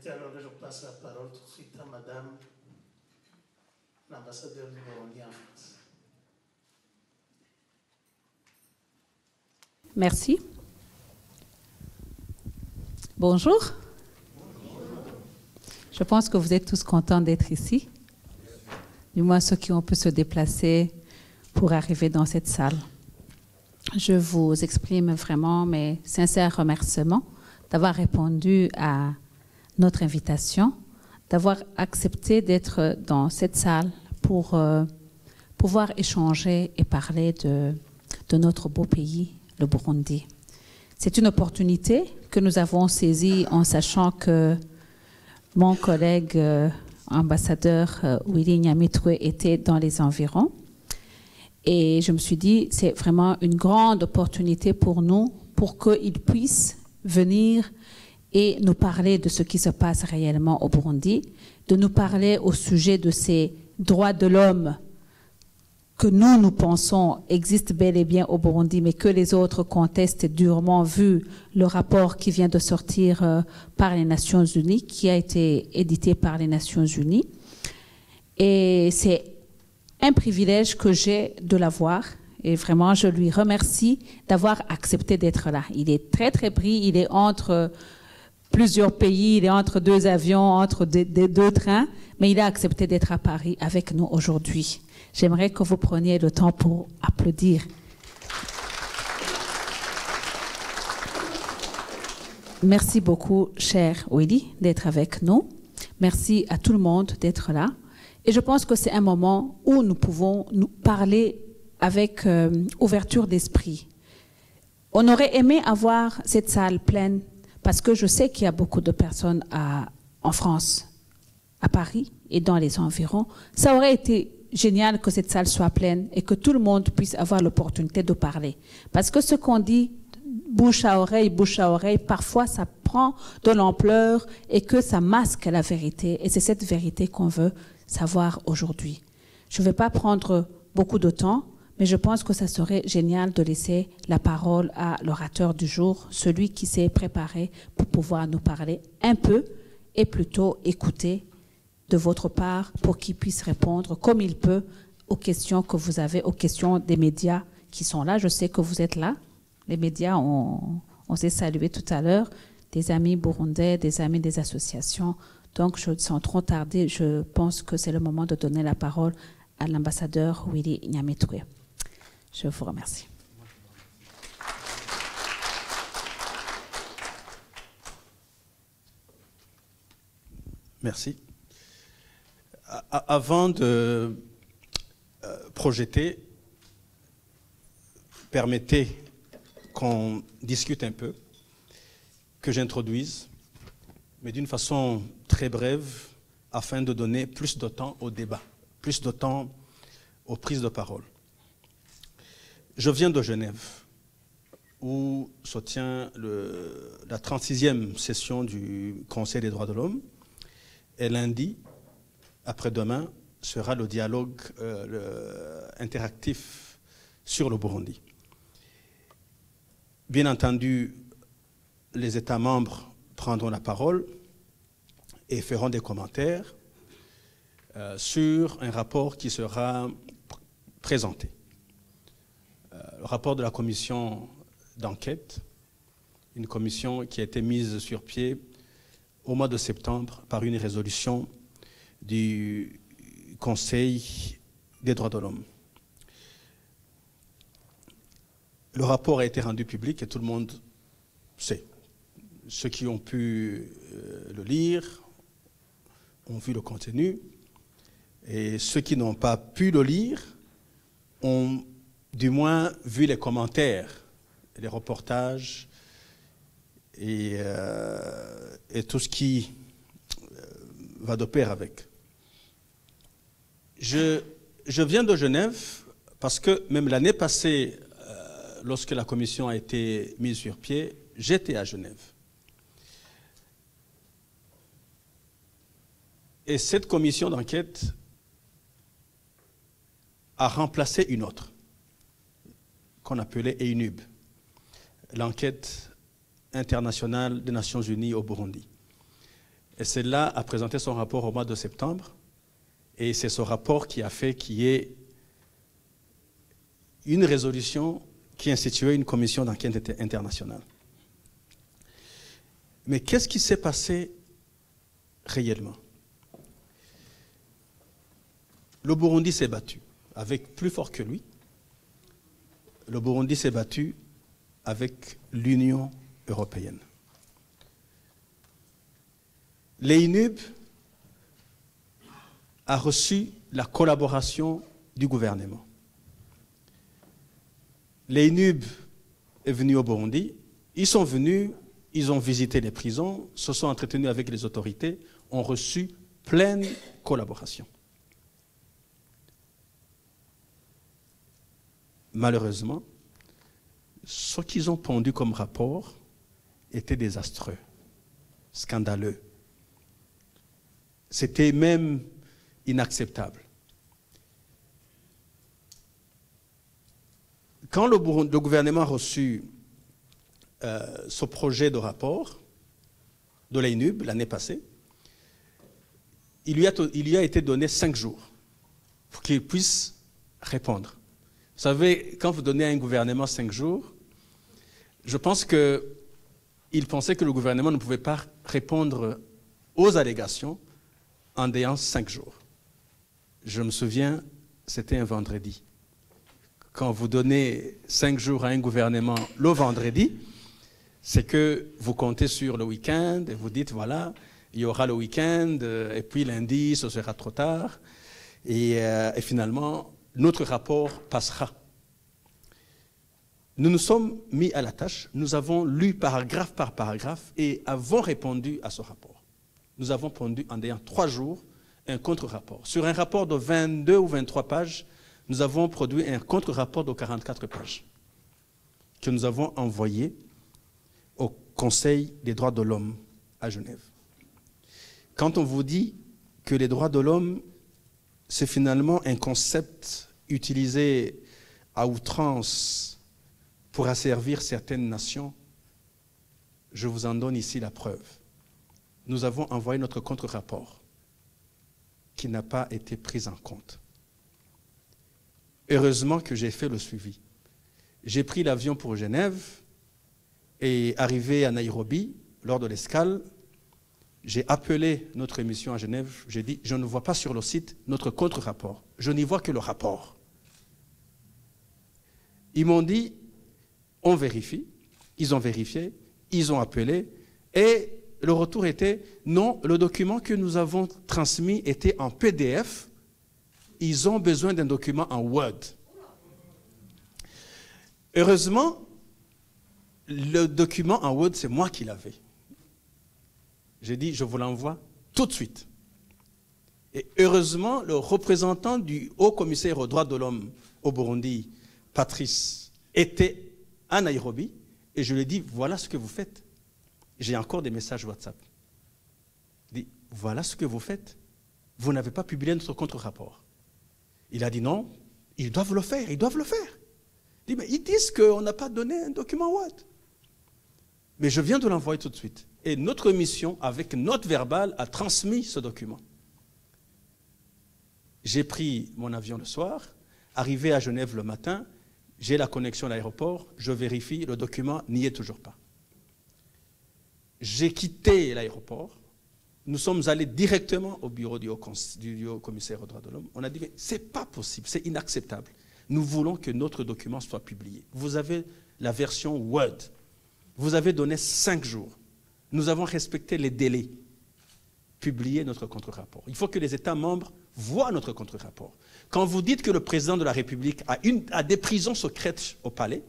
permettez, alors je passe la parole tout de suite à Madame l'ambassadeur du Burundi en France. Merci. Bonjour. Je pense que vous êtes tous contents d'être ici. Du moins ceux qui ont pu se déplacer pour arriver dans cette salle. Je vous exprime vraiment mes sincères remerciements d'avoir répondu à notre invitation, d'avoir accepté d'être dans cette salle pour pouvoir échanger et parler de notre beau pays, le Burundi. C'est une opportunité que nous avons saisie en sachant que mon collègue ambassadeur Willy Nyamitwe était dans les environs. Et je me suis dit, c'est vraiment une grande opportunité pour nous, pour qu'il puisse venir et nous parler de ce qui se passe réellement au Burundi, de nous parler au sujet de ces droits de l'homme que nous pensons existent bel et bien au Burundi, mais que les autres contestent durement, vu le rapport qui vient de sortir par les Nations Unies, qui a été édité par les Nations Unies. Et c'est un privilège que j'ai de l'avoir. Et vraiment, je lui remercie d'avoir accepté d'être là. Il est très, très pris. Il est entre plusieurs pays. Il est entre deux avions, entre deux trains. Mais il a accepté d'être à Paris avec nous aujourd'hui. J'aimerais que vous preniez le temps pour applaudir. Merci beaucoup, cher Willy, d'être avec nous. Merci à tout le monde d'être là. Et je pense que c'est un moment où nous pouvons nous parler avec ouverture d'esprit. On aurait aimé avoir cette salle pleine parce que je sais qu'il y a beaucoup de personnes en France, à Paris et dans les environs. Ça aurait été génial que cette salle soit pleine et que tout le monde puisse avoir l'opportunité de parler. Parce que ce qu'on dit bouche à oreille, parfois ça prend de l'ampleur et que ça masque la vérité. Et c'est cette vérité qu'on veut savoir aujourd'hui. Je ne vais pas prendre beaucoup de temps, mais je pense que ça serait génial de laisser la parole à l'orateur du jour, celui qui s'est préparé pour pouvoir nous parler un peu et plutôt écouter de votre part pour qu'il puisse répondre comme il peut aux questions que vous avez, aux questions des médias qui sont là. Je sais que vous êtes là. Les médias, on s'est salué tout à l'heure, des amis burundais, des amis des associations. Donc, sans trop tarder, je pense que c'est le moment de donner la parole à l'ambassadeur Willy Nyamitwe. Je vous remercie. Merci. Avant de projeter, permettez qu'on discute un peu, que j'introduise, mais d'une façon très brève, afin de donner plus de temps au débat, plus de temps aux prises de parole. Je viens de Genève, où se tient la 36e session du Conseil des droits de l'homme, et lundi, après-demain, sera le dialogue interactif sur le Burundi. Bien entendu, les États membres prendront la parole et feront des commentaires sur un rapport qui sera présenté. Le rapport de la commission d'enquête, une commission qui a été mise sur pied au mois de septembre par une résolution du Conseil des droits de l'homme. Le rapport a été rendu public et tout le monde sait. Ceux qui ont pu le lire ont vu le contenu et ceux qui n'ont pas pu le lire ont du moins vu les commentaires, les reportages et tout ce qui va de pair avec. Je viens de Genève parce que même l'année passée, lorsque la commission a été mise sur pied, j'étais à Genève. Et cette commission d'enquête a remplacé une autre, qu'on appelait EINUB, l'enquête internationale des Nations Unies au Burundi. Et celle-là a présenté son rapport au mois de septembre. Et c'est ce rapport qui a fait qu'il y ait une résolution qui instituait une commission d'enquête internationale. Mais qu'est-ce qui s'est passé réellement? Le Burundi s'est battu avec plus fort que lui. Le Burundi s'est battu avec l'Union européenne. L'EINUB a reçu la collaboration du gouvernement. L'EINUB est venu au Burundi. Ils sont venus, ils ont visité les prisons, se sont entretenus avec les autorités, ont reçu pleine collaboration. Malheureusement, ce qu'ils ont pondu comme rapport était désastreux, scandaleux. C'était même inacceptable. Quand le gouvernement a reçu ce projet de rapport de l'EINUB l'année passée, il lui a été donné 5 jours pour qu'il puisse répondre. Vous savez, quand vous donnez à un gouvernement 5 jours, je pense qu'il pensait que le gouvernement ne pouvait pas répondre aux allégations en ayant 5 jours. Je me souviens, c'était un vendredi. Quand vous donnez 5 jours à un gouvernement le vendredi, c'est que vous comptez sur le week-end et vous dites, voilà, il y aura le week-end, et puis lundi, ce sera trop tard. Et finalement, notre rapport passera. Nous nous sommes mis à la tâche, nous avons lu paragraphe par paragraphe et avons répondu à ce rapport. Nous avons pondu en ayant 3 jours un contre-rapport. Sur un rapport de 22 ou 23 pages, nous avons produit un contre-rapport de 44 pages que nous avons envoyé au Conseil des droits de l'homme à Genève. Quand on vous dit que les droits de l'homme, c'est finalement un concept utilisé à outrance pour asservir certaines nations, je vous en donne ici la preuve. Nous avons envoyé notre contre-rapport qui n'a pas été pris en compte. Heureusement que j'ai fait le suivi. J'ai pris l'avion pour Genève et arrivé à Nairobi, lors de l'escale, j'ai appelé notre émission à Genève, j'ai dit, je ne vois pas sur le site notre contre-rapport, je n'y vois que le rapport. Ils m'ont dit, on vérifie, ils ont vérifié, ils ont appelé, et le retour était, non, le document que nous avons transmis était en PDF, ils ont besoin d'un document en Word. Heureusement, le document en Word, c'est moi qui l'avais. J'ai dit, je vous l'envoie tout de suite. Et heureusement, le représentant du haut-commissaire aux droits de l'homme au Burundi, Patrice, était à Nairobi, et je lui ai dit, voilà ce que vous faites. J'ai encore des messages WhatsApp. Il dit, voilà ce que vous faites. Vous n'avez pas publié notre contre-rapport. Il a dit non, ils doivent le faire, ils doivent le faire. Il dit, mais ils disent qu'on n'a pas donné un document Word. Mais je viens de l'envoyer tout de suite. Et notre mission, avec note verbale, a transmis ce document. J'ai pris mon avion le soir, arrivé à Genève le matin, j'ai la connexion à l'aéroport, je vérifie, le document n'y est toujours pas. J'ai quitté l'aéroport, nous sommes allés directement au bureau du haut-commissaire aux droits de l'homme. On a dit, mais ce n'est pas possible, c'est inacceptable. Nous voulons que notre document soit publié. Vous avez la version Word. Vous avez donné 5 jours. Nous avons respecté les délais. Publier notre contre-rapport. Il faut que les États membres voient notre contre-rapport. Quand vous dites que le président de la République a des prisons secrètes au palais,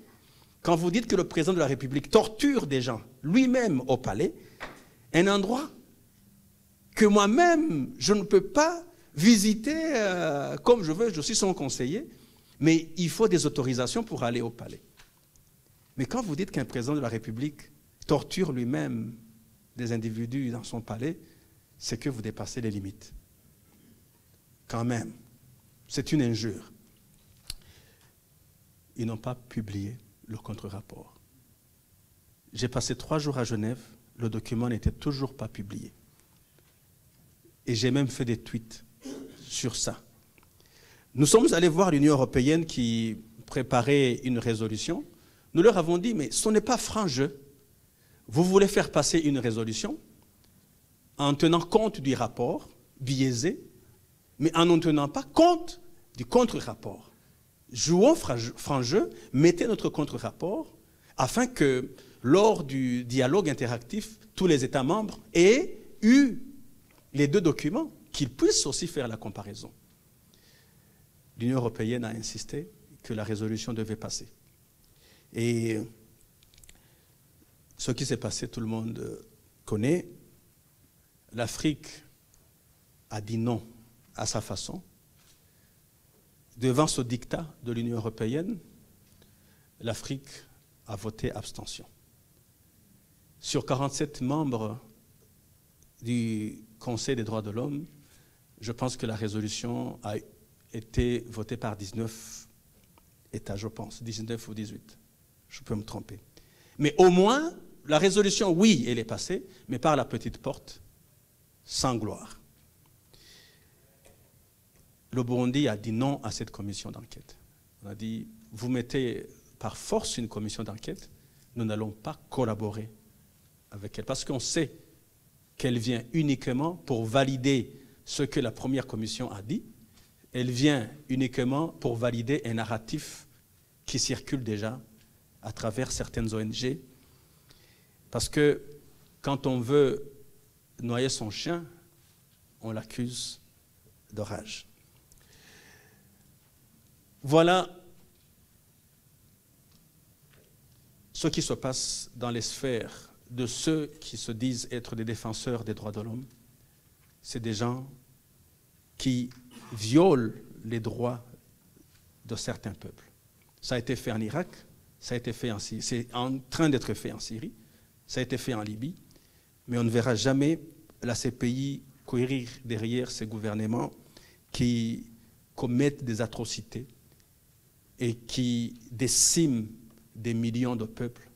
quand vous dites que le président de la République torture des gens lui-même au palais, un endroit que moi-même, je ne peux pas visiter comme je veux, je suis son conseiller, mais il faut des autorisations pour aller au palais. Mais quand vous dites qu'un président de la République torture lui-même des individus dans son palais, c'est que vous dépassez les limites. Quand même, c'est une injure. Ils n'ont pas publié le contre-rapport. J'ai passé 3 jours à Genève, le document n'était toujours pas publié. Et j'ai même fait des tweets sur ça. Nous sommes allés voir l'Union européenne qui préparait une résolution. Nous leur avons dit, mais ce n'est pas franc jeu. Vous voulez faire passer une résolution en tenant compte du rapport biaisé, mais en ne tenant pas compte du contre-rapport. Jouons franc jeu, mettez notre contre-rapport, afin que, lors du dialogue interactif, tous les États membres aient eu les deux documents, qu'ils puissent aussi faire la comparaison. L'Union européenne a insisté que la résolution devait passer. Et ce qui s'est passé, tout le monde connaît. L'Afrique a dit non à sa façon. Devant ce diktat de l'Union européenne, l'Afrique a voté abstention. Sur 47 membres du Conseil des droits de l'homme, je pense que la résolution a été votée par 19 États, je pense, 19 ou 18. Je peux me tromper. Mais au moins, la résolution, oui, elle est passée, mais par la petite porte, sans gloire. Le Burundi a dit non à cette commission d'enquête. On a dit, vous mettez par force une commission d'enquête, nous n'allons pas collaborer avec elle, parce qu'on sait qu'elle vient uniquement pour valider ce que la première commission a dit. Elle vient uniquement pour valider un narratif qui circule déjà à travers certaines ONG. Parce que quand on veut noyer son chien, on l'accuse de rage. Voilà ce qui se passe dans les sphères de ceux qui se disent être des défenseurs des droits de l'homme. C'est des gens qui violent les droits de certains peuples. Ça a été fait en Irak, ça a été fait en Syrie, c'est en train d'être fait en Syrie, ça a été fait en Libye, mais on ne verra jamais la CPI courir derrière ces gouvernements qui commettent des atrocités et qui déciment des millions de peuples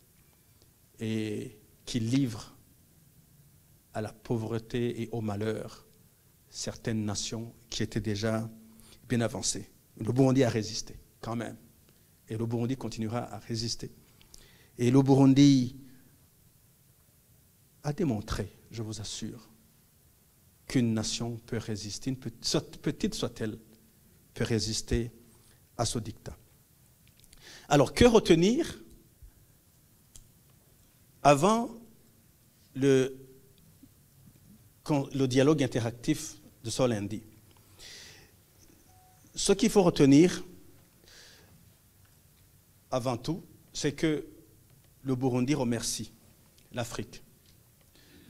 et qui livrent à la pauvreté et au malheur certaines nations qui étaient déjà bien avancées. Le Burundi a résisté, quand même. Et le Burundi continuera à résister. Et le Burundi a démontré, je vous assure, qu'une nation peut résister, petite soit-elle, peut résister à ce diktat. Alors, que retenir avant le dialogue interactif de ce lundi? Ce qu'il faut retenir, avant tout, c'est que le Burundi remercie l'Afrique.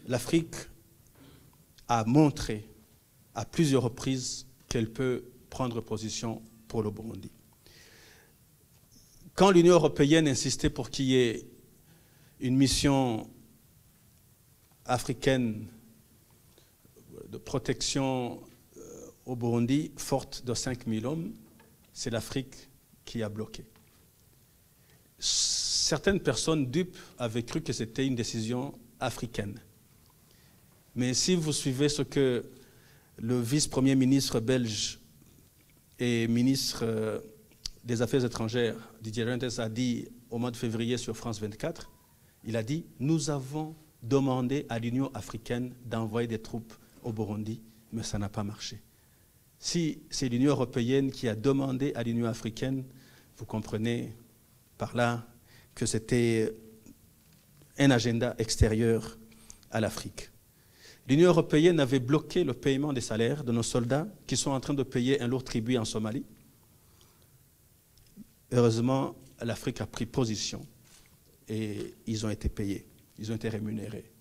L'Afrique a montré à plusieurs reprises qu'elle peut prendre position pour le Burundi. Quand l'Union européenne insistait pour qu'il y ait une mission africaine de protection au Burundi, forte de 5000 hommes, c'est l'Afrique qui a bloqué. Certaines personnes dupes avaient cru que c'était une décision africaine. Mais si vous suivez ce que le vice-premier ministre belge et ministre des Affaires étrangères, Didier Reynders, a dit au mois de février sur France 24, il a dit « Nous avons demandé à l'Union africaine d'envoyer des troupes au Burundi, mais ça n'a pas marché. » Si c'est l'Union européenne qui a demandé à l'Union africaine, vous comprenez par là que c'était un agenda extérieur à l'Afrique. L'Union européenne avait bloqué le paiement des salaires de nos soldats qui sont en train de payer un lourd tribut en Somalie. Heureusement, l'Afrique a pris position et ils ont été payés, ils ont été rémunérés.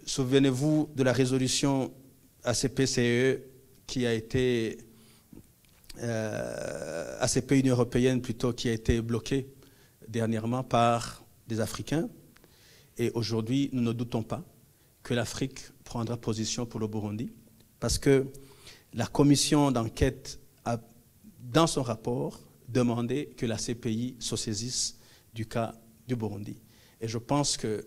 Souvenez-vous de la résolution ACP-CE qui a été ACP Union européenne plutôt, qui a été bloquée dernièrement par des Africains. Et aujourd'hui, nous ne doutons pas que l'Afrique prendra position pour le Burundi, parce que la commission d'enquête a, dans son rapport, demandé que la CPI se saisisse du cas du Burundi. Et je pense que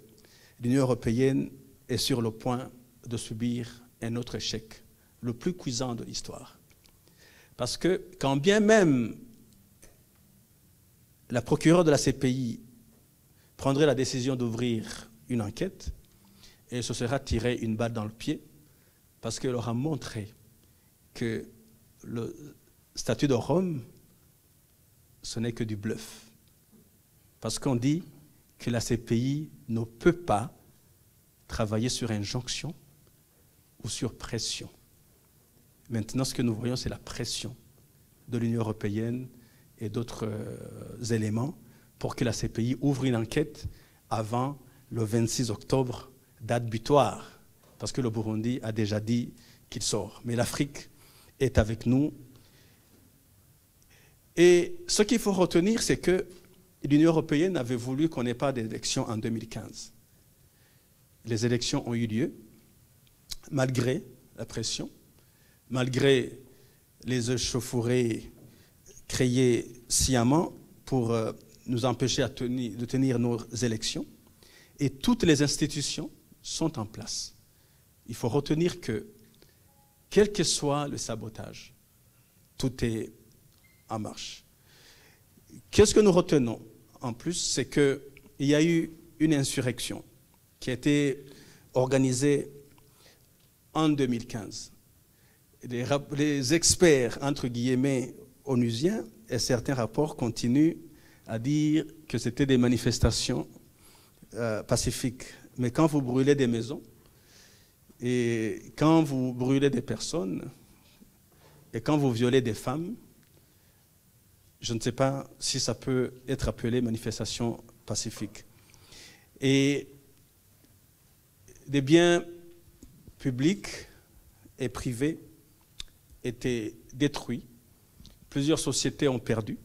l'Union européenne est sur le point de subir un autre échec, le plus cuisant de l'histoire. Parce que quand bien même la procureure de la CPI prendrait la décision d'ouvrir une enquête, elle se sera tiré une balle dans le pied parce qu'elle aura montré que le statut de Rome, ce n'est que du bluff. Parce qu'on dit que la CPI ne peut pas travailler sur injonction ou sur pression. Maintenant, ce que nous voyons, c'est la pression de l'Union européenne et d'autres éléments pour que la CPI ouvre une enquête avant le 26 octobre, date butoir, parce que le Burundi a déjà dit qu'il sort. Mais l'Afrique est avec nous. Et ce qu'il faut retenir, c'est que l'Union européenne avait voulu qu'on n'ait pas d'élections en 2015. Les élections ont eu lieu, malgré la pression, malgré les échauffourées créées sciemment pour nous empêcher de tenir nos élections. Et toutes les institutions sont en place. Il faut retenir que, quel que soit le sabotage, tout est en marche. Qu'est-ce que nous retenons en plus? C'est qu'il y a eu une insurrection qui a été organisée en 2015. Les experts, entre guillemets, onusiens, et certains rapports continuent à dire que c'était des manifestations pacifiques. Mais quand vous brûlez des maisons, et quand vous brûlez des personnes, et quand vous violez des femmes, je ne sais pas si ça peut être appelé manifestation pacifique. Et des biens publics et privés étaient détruits. Plusieurs sociétés ont perdu.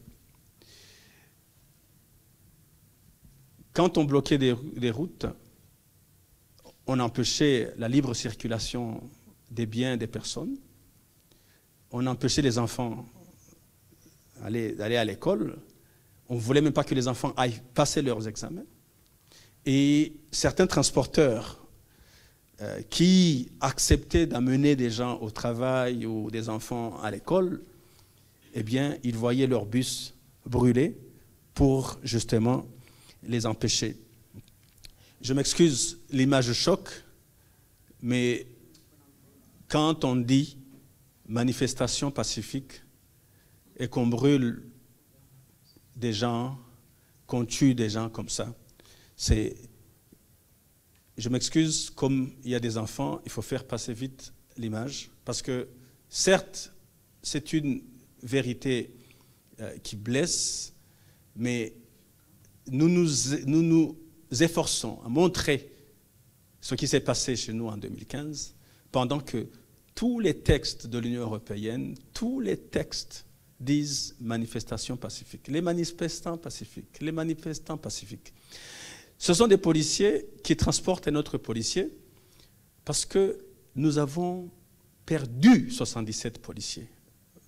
Quand on bloquait des routes, on empêchait la libre circulation des biens et des personnes. On empêchait les enfants d'aller à l'école. On ne voulait même pas que les enfants aillent passer leurs examens. Et certains transporteurs qui acceptaient d'amener des gens au travail ou des enfants à l'école, eh bien, ils voyaient leur bus brûler pour justement les empêcher. Je m'excuse, l'image choque, mais quand on dit manifestation pacifique et qu'on brûle des gens, qu'on tue des gens comme ça, c'est... Je m'excuse, comme il y a des enfants, il faut faire passer vite l'image, parce que certes, c'est une vérité qui blesse, mais nous nous efforçons à montrer ce qui s'est passé chez nous en 2015, pendant que tous les textes de l'Union européenne, tous les textes disent manifestation pacifique. Les manifestants pacifiques, les manifestants pacifiques. Ce sont des policiers qui transportent un autre policier parce que nous avons perdu 77 policiers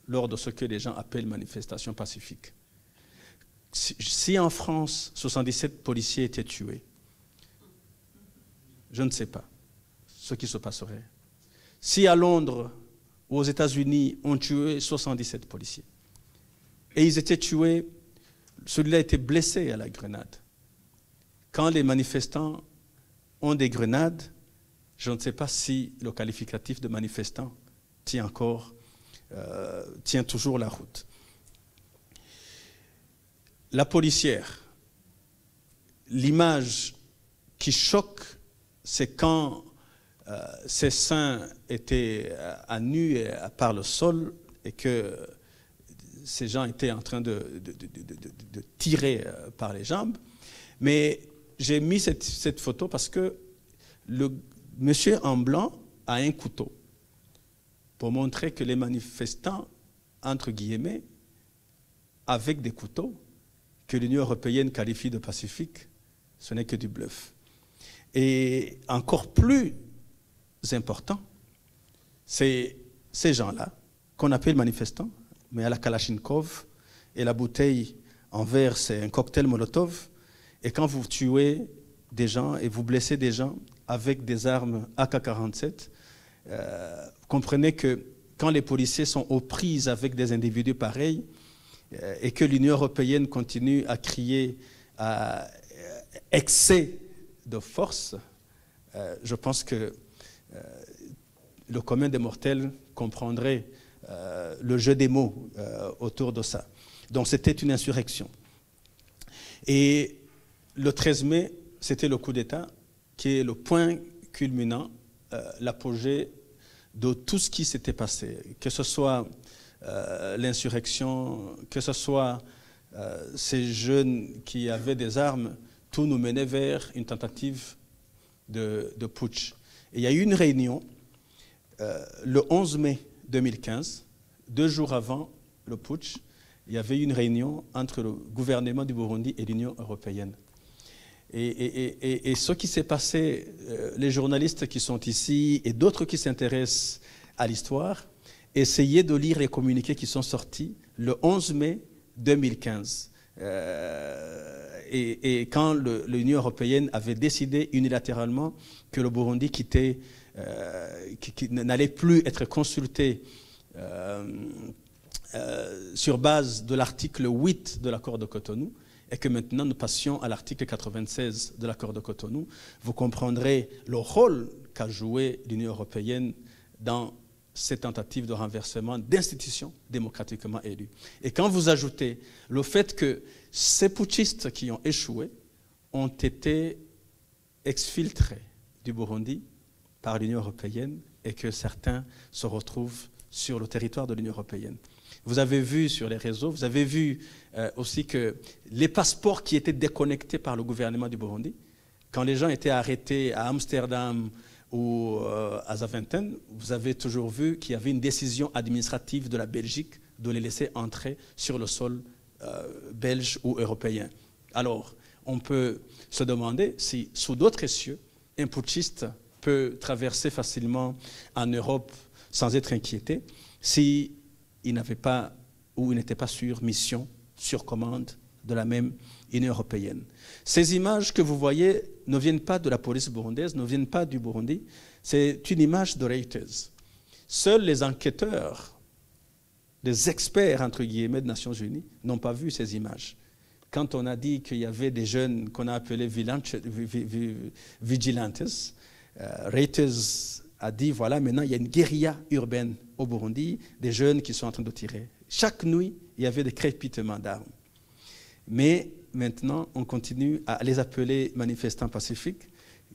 lors de ce que les gens appellent manifestation pacifique. Si en France, 77 policiers étaient tués, je ne sais pas ce qui se passerait. Si à Londres ou aux États-Unis, on tuait 77 policiers, et ils étaient tués, celui-là était blessé à la grenade. Quand les manifestants ont des grenades, je ne sais pas si le qualificatif de manifestant tient toujours la route. La policière, l'image qui choque, c'est quand ses seins étaient à nu et par le sol et que ces gens étaient en train de tirer par les jambes. Mais j'ai mis cette photo parce que le monsieur en blanc a un couteau pour montrer que les manifestants, entre guillemets, avec des couteaux, que l'Union européenne qualifie de pacifique, ce n'est que du bluff. Et encore plus important, c'est ces gens-là, qu'on appelle manifestants, mais à la Kalachnikov, et la bouteille en verre, c'est un cocktail Molotov. Et quand vous tuez des gens et vous blessez des gens avec des armes AK-47, comprenez que quand les policiers sont aux prises avec des individus pareils et que l'Union européenne continue à crier à excès de force, je pense que le commun des mortels comprendrait le jeu des mots autour de ça. Donc c'était une insurrection. Et le 13 mai, c'était le coup d'État qui est le point culminant, l'apogée de tout ce qui s'était passé, que ce soit l'insurrection, que ce soit ces jeunes qui avaient des armes, tout nous menait vers une tentative de putsch. Et il y a eu une réunion le 11 mai 2015, 2 jours avant le putsch, il y avait eu une réunion entre le gouvernement du Burundi et l'Union européenne. Et ce qui s'est passé, les journalistes qui sont ici et d'autres qui s'intéressent à l'histoire, essayaient de lire les communiqués qui sont sortis le 11 mai 2015. Et quand l'Union européenne avait décidé unilatéralement que le Burundi quittait, qui n'allait plus être consulté sur base de l'article 8 de l'accord de Cotonou, et que maintenant nous passions à l'article 96 de l'accord de Cotonou, vous comprendrez le rôle qu'a joué l'Union européenne dans cette tentative de renversement d'institutions démocratiquement élues. Et quand vous ajoutez le fait que ces putschistes qui ont échoué ont été exfiltrés du Burundi par l'Union européenne et que certains se retrouvent sur le territoire de l'Union européenne. Vous avez vu sur les réseaux, vous avez vu aussi que les passeports qui étaient déconnectés par le gouvernement du Burundi, quand les gens étaient arrêtés à Amsterdam ou à Zaventem, vous avez toujours vu qu'il y avait une décision administrative de la Belgique de les laisser entrer sur le sol belge ou européen. Alors, on peut se demander si, sous d'autres cieux, un putschiste peut traverser facilement en Europe sans être inquiété, si il n'avait pas, ou il n'était pas sur mission, sur commande de la même Union européenne. Ces images que vous voyez ne viennent pas de la police burundaise, ne viennent pas du Burundi, c'est une image de Reuters. Seuls les enquêteurs, les experts, entre guillemets, des Nations Unies, n'ont pas vu ces images. Quand on a dit qu'il y avait des jeunes qu'on a appelés vigilantes, Reuters a dit, voilà, maintenant il y a une guérilla urbaine au Burundi, des jeunes qui sont en train de tirer. Chaque nuit, il y avait des crépitements d'armes. Mais maintenant, on continue à les appeler manifestants pacifiques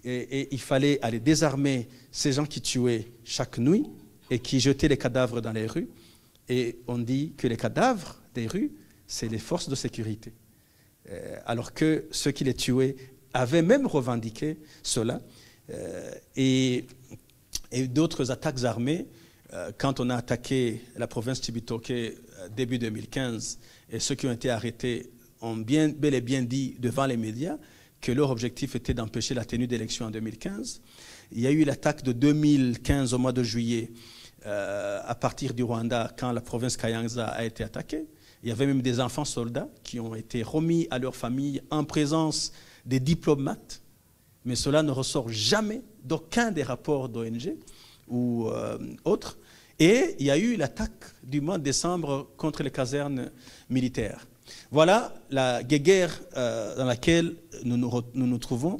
et il fallait aller désarmer ces gens qui tuaient chaque nuit et qui jetaient les cadavres dans les rues. Et on dit que les cadavres des rues, c'est les forces de sécurité. Alors que ceux qui les tuaient avaient même revendiqué cela. Et d'autres attaques armées, quand on a attaqué la province Cibitoke début 2015, et ceux qui ont été arrêtés ont bel et bien dit devant les médias que leur objectif était d'empêcher la tenue d'élections en 2015. Il y a eu l'attaque de 2015 au mois de juillet à partir du Rwanda quand la province Kayanza a été attaquée. Il y avait même des enfants soldats qui ont été remis à leur famille en présence des diplomates, mais cela ne ressort jamais d'aucun des rapports d'ONG ou autres. Et il y a eu l'attaque du mois de décembre contre les casernes militaires. Voilà la guéguerre dans laquelle nous nous trouvons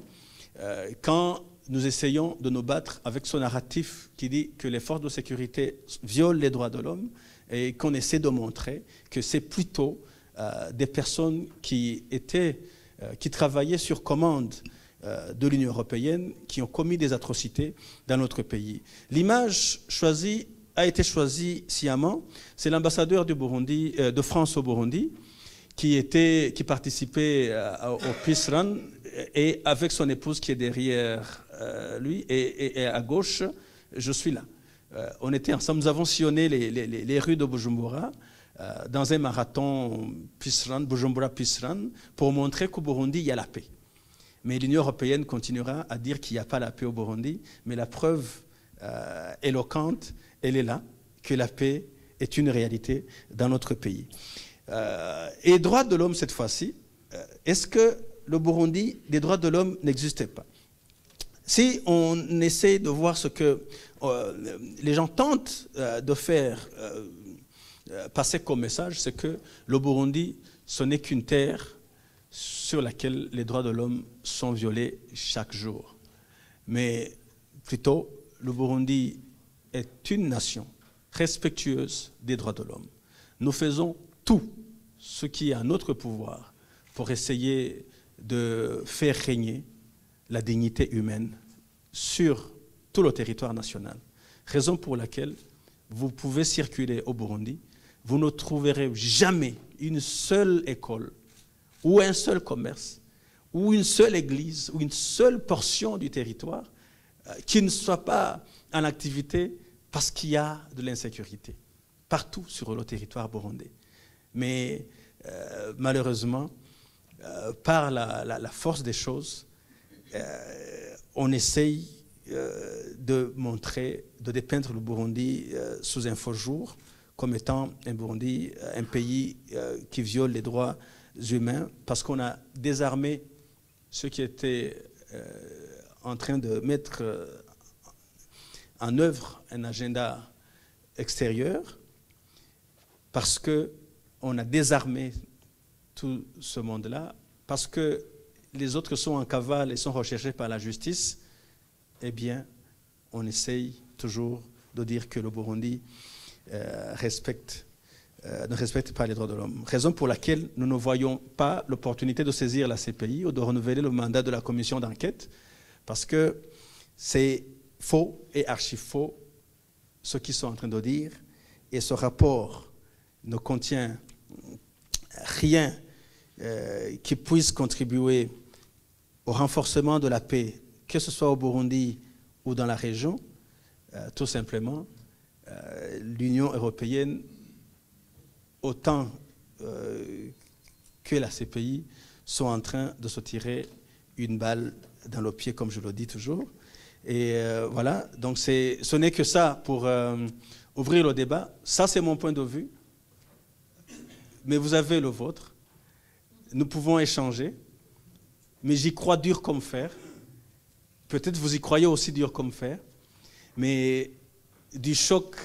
quand nous essayons de nous battre avec ce narratif qui dit que les forces de sécurité violent les droits de l'homme et qu'on essaie de montrer que c'est plutôt des personnes qui travaillaient sur commande de l'Union européenne qui ont commis des atrocités dans notre pays. L'image a été choisie sciemment. C'est l'ambassadeur de France au Burundi qui participait au Peace Run et avec son épouse qui est derrière lui et à gauche, je suis là. On était ensemble, nous avons sillonné les rues de Bujumbura dans un marathon Peace Run, Bujumbura Peace Run, pour montrer qu'au Burundi, il y a la paix. Mais l'Union européenne continuera à dire qu'il n'y a pas la paix au Burundi, mais la preuve éloquente, elle est là, que la paix est une réalité dans notre pays. Et droits de l'homme cette fois-ci, est-ce que le Burundi, les droits de l'homme n'existaient pas? Si on essaie de voir ce que les gens tentent de faire passer comme message, c'est que le Burundi, ce n'est qu'une terre sur laquelle les droits de l'homme sont violés chaque jour. Mais plutôt, le Burundi est une nation respectueuse des droits de l'homme. Nous faisons tout ce qui est à notre pouvoir pour essayer de faire régner la dignité humaine sur tout le territoire national. Raison pour laquelle vous pouvez circuler au Burundi, vous ne trouverez jamais une seule école ou un seul commerce ou une seule église ou une seule portion du territoire qui ne soit pas en activité parce qu'il y a de l'insécurité partout sur le territoire burundais. Mais malheureusement, par la force des choses, on essaye de montrer, de dépeindre le Burundi sous un faux jour comme étant un pays qui viole les droits humains parce qu'on a désarmé ceux qui étaient en train de mettre en œuvre un agenda extérieur, parce qu'on a désarmé tout ce monde-là, parce que les autres sont en cavale et sont recherchés par la justice, eh bien, on essaye toujours de dire que le Burundi ne respecte pas les droits de l'homme. Raison pour laquelle nous ne voyons pas l'opportunité de saisir la CPI ou de renouveler le mandat de la commission d'enquête, parce que c'est faux et archi-faux ce qu'ils sont en train de dire, et ce rapport ne contient rien qui puisse contribuer au renforcement de la paix, que ce soit au Burundi ou dans la région. Tout simplement, l'Union européenne, autant que la CPI, sont en train de se tirer une balle dans le pied, comme je le dis toujours. Et voilà, donc ce n'est que ça pour ouvrir le débat. Ça, c'est mon point de vue. Mais vous avez le vôtre. Nous pouvons échanger. Mais j'y crois dur comme fer. Peut-être vous y croyez aussi dur comme fer. Mais du choc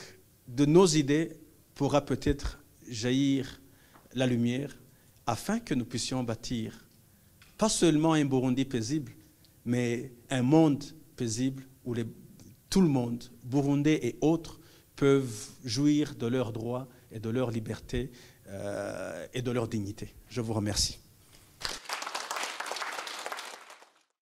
de nos idées pourra peut-être jaillir la lumière afin que nous puissions bâtir pas seulement un Burundi paisible, mais un monde paisible où tout le monde, Burundais et autres, peuvent jouir de leurs droits et de leur liberté et de leur dignité. Je vous remercie.